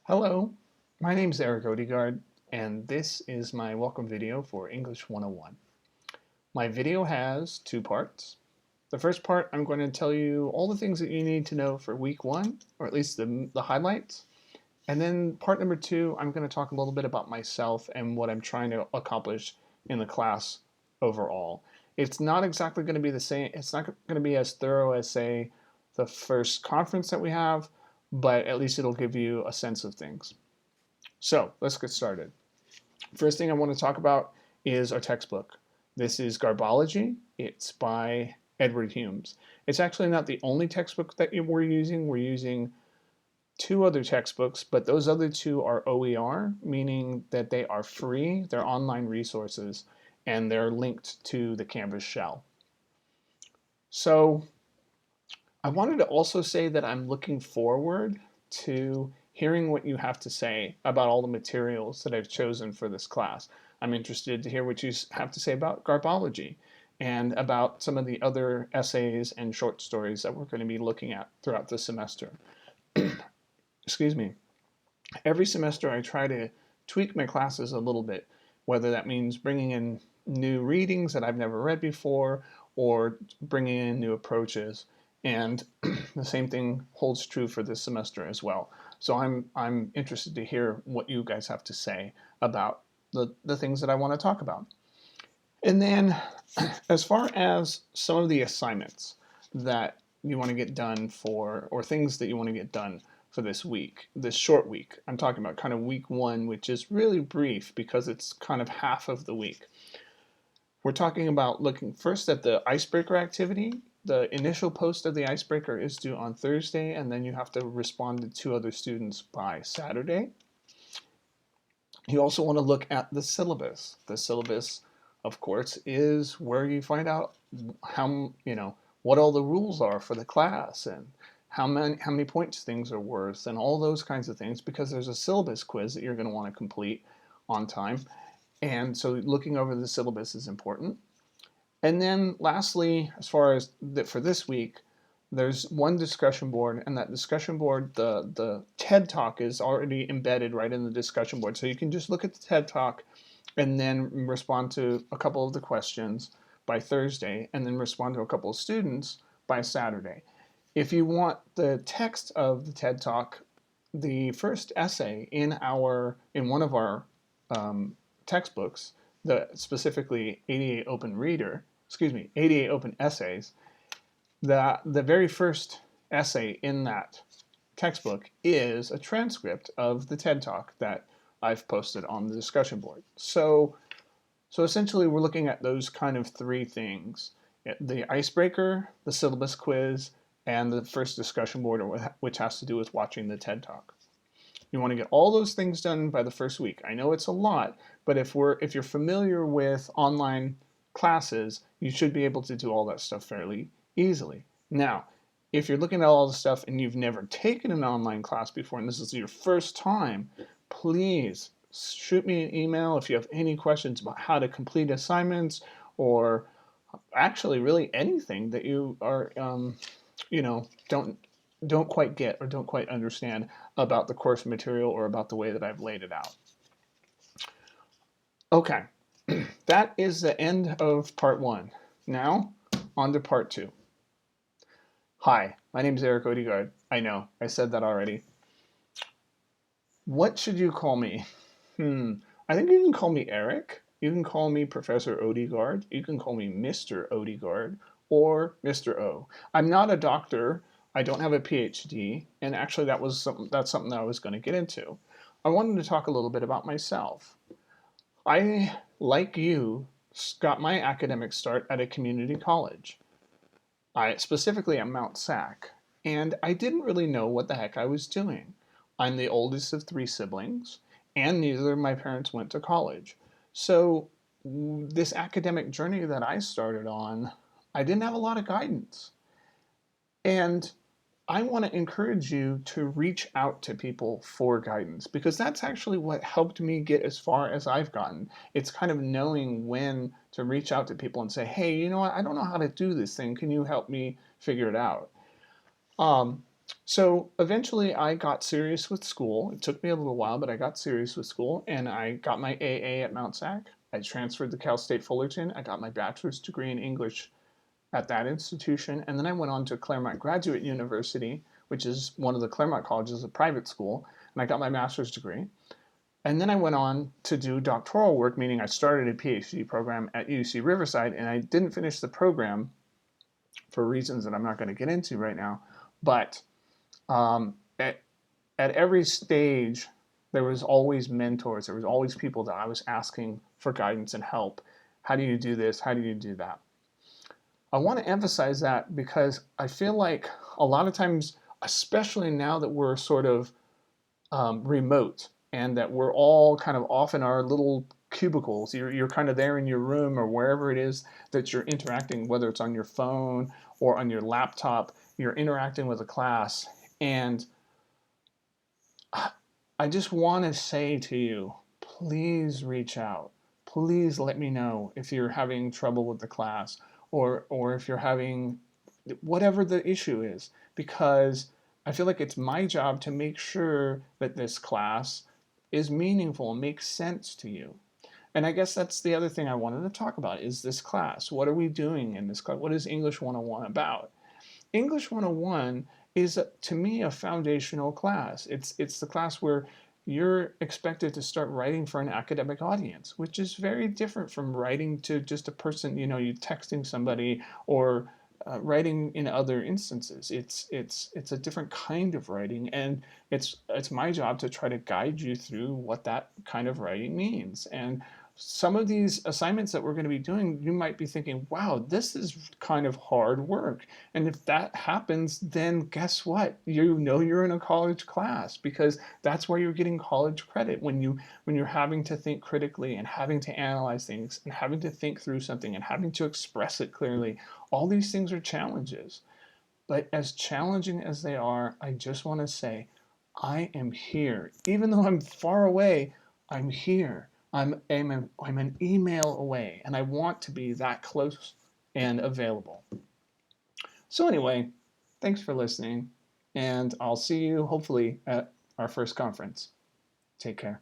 Hello, my name is Odegaard, and this is my welcome video for English 101. My video has two parts. The first part, I'm going to tell you all the things that you need to know for week one, or at least the highlights. And then part number two, I'm going to talk a little bit about myself and what I'm trying to accomplish in the class overall. It's not exactly going to be the same, it's not going to be as thorough as, say, the first conference that we have, but at least it'll give you a sense of things. So let's get started. First thing I want to talk about is our textbook. This is Garbology. It's by Edward Humes. It's actually not the only textbook that we're using. We're using two other textbooks, but those other two are OER, meaning that they are free, they're online resources, and they're linked to the Canvas shell. So I wanted to also say that I'm looking forward to hearing what you have to say about all the materials that I've chosen for this class. I'm interested to hear what you have to say about Garbology and about some of the other essays and short stories that we're going to be looking at throughout the semester. Excuse me. Every semester I try to tweak my classes a little bit, whether that means bringing in new readings that I've never read before or bringing in new approaches. And the same thing holds true for this semester as well. So I'm interested to hear what you guys have to say about the things that I want to talk about. And then as far as some of the assignments that you want to get done for, or things that you want to get done for this week, this short week, I'm talking about kind of week one, which is really brief because it's kind of half of the week. We're talking about looking first at the icebreaker activity. The initial post of the icebreaker is due on Thursday, and then you have to respond to two other students by Saturday. You also want to look at the syllabus. The syllabus, of course, is where you find out how, what all the rules are for the class and how many points things are worth and all those kinds of things, because there's a syllabus quiz that you're going to want to complete on time. And so looking over the syllabus is important. And then lastly, as far as for this week, there's one discussion board, and that discussion board, the TED Talk is already embedded right in the discussion board. So you can just look at the TED Talk and then respond to a couple of the questions by Thursday, and then respond to a couple of students by Saturday. If you want the text of the TED Talk, the first essay in one of our textbooks, specifically 88 Open Essays, the very first essay in that textbook is a transcript of the TED Talk that I've posted on the discussion board. So essentially we're looking at those kind of three things: the icebreaker, the syllabus quiz, and the first discussion board, which has to do with watching the TED Talk. You want to get all those things done by the first week. I know it's a lot, but if you're familiar with online classes, you should be able to do all that stuff fairly easily. Now, if you're looking at all the stuff and you've never taken an online class before and this is your first time, please shoot me an email if you have any questions about how to complete assignments, or actually really anything that you are don't quite get or don't quite understand about the course material or about the way that I've laid it out. Okay, that is the end of part one. Now, on to part two. Hi, my name is Odegaard. I know, I said that already. What should you call me? I think you can call me Eric. You can call me Professor Odegaard. You can call me Mr. Odegaard or Mr. O. I'm not a doctor. I don't have a PhD, and actually that's something that I was going to get into. I wanted to talk a little bit about myself. I, like you, got my academic start at a community college. Specifically at Mount Sac, and I didn't really know what the heck I was doing. I'm the oldest of three siblings, and neither of my parents went to college. So this academic journey that I started on, I didn't have a lot of guidance. And I want to encourage you to reach out to people for guidance, because that's actually what helped me get as far as I've gotten. It's kind of knowing when to reach out to people and say, hey, you know what, I don't know how to do this thing. Can you help me figure it out? So eventually I got serious with school. It took me a little while, but I got serious with school and I got my AA at Mount SAC. I transferred to Cal State Fullerton. I got my bachelor's degree in English at that institution. And then I went on to Claremont Graduate University, which is one of the Claremont colleges, a private school, and I got my master's degree. And then I went on to do doctoral work, meaning I started a PhD program at UC Riverside, and I didn't finish the program for reasons that I'm not going to get into right now. But um, at, at every stage, there was always mentors. There was always people that I was asking for guidance and help. How do you do this? How do you do that? I want to emphasize that because I feel like a lot of times, especially now that we're sort of remote and that we're all kind of off in our little cubicles, you're kind of there in your room or wherever it is that you're interacting, whether it's on your phone or on your laptop, you're interacting with a class. And I just want to say to you, please reach out. Please let me know if you're having trouble with the class or if you're having whatever the issue is, because I feel like it's my job to make sure that this class is meaningful and makes sense to you. And I guess that's the other thing I wanted to talk about is this class. What are we doing in this class? What is English 101 about? English 101 is, to me, a foundational class. It's the class where you're expected to start writing for an academic audience, which is very different from writing to just a person, you texting somebody or writing in other instances. It's a different kind of writing, and it's my job to try to guide you through what that kind of writing means. And some of these assignments that we're going to be doing, you might be thinking, wow, this is kind of hard work. And if that happens, then guess what? You know you're in a college class, because that's where you're getting college credit, when you're having to think critically and having to analyze things and having to think through something and having to express it clearly. All these things are challenges. But as challenging as they are, I just want to say, I am here. Even though I'm far away, I'm here. I'm an email away, and I want to be that close and available. So anyway, thanks for listening, and I'll see you hopefully at our first conference. Take care.